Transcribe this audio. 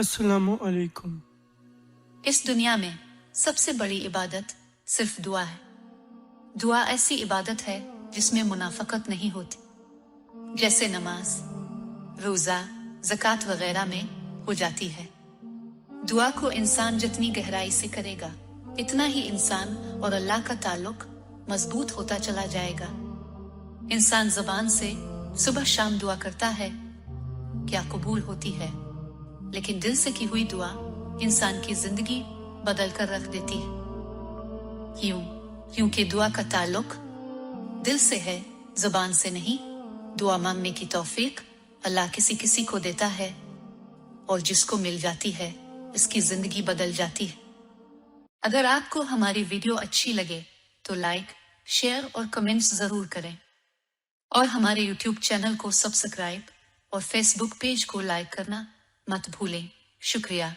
अस्सलामु अलैकुम। इस दुनिया में सबसे बड़ी इबादत सिर्फ दुआ है। दुआ ऐसी इबादत है जिसमें मुनाफकत नहीं होती, जैसे नमाज, रोजा, ज़कात वगैरह में हो जाती है। दुआ को इंसान जितनी गहराई से करेगा, इतना ही इंसान और अल्लाह का ताल्लुक मजबूत होता चला जाएगा। इंसान ज़बान से सुबह शाम दुआ करता है, क्या कबूल होती है, लेकिन दिल से की हुई दुआ इंसान की जिंदगी बदल कर रख देती है। क्योंकि दुआ का ताल्लुक दिल से है, जुबान से नहीं। दुआ मांगने की तौफीक अल्लाह किसी किसी को देता है, और जिसको मिल जाती है इसकी जिंदगी बदल जाती है। अगर आपको हमारी वीडियो अच्छी लगे तो लाइक, शेयर और कमेंट्स जरूर करें, और हमारे यूट्यूब चैनल को सब्सक्राइब और फेसबुक पेज को लाइक करना मत भूलें। शुक्रिया।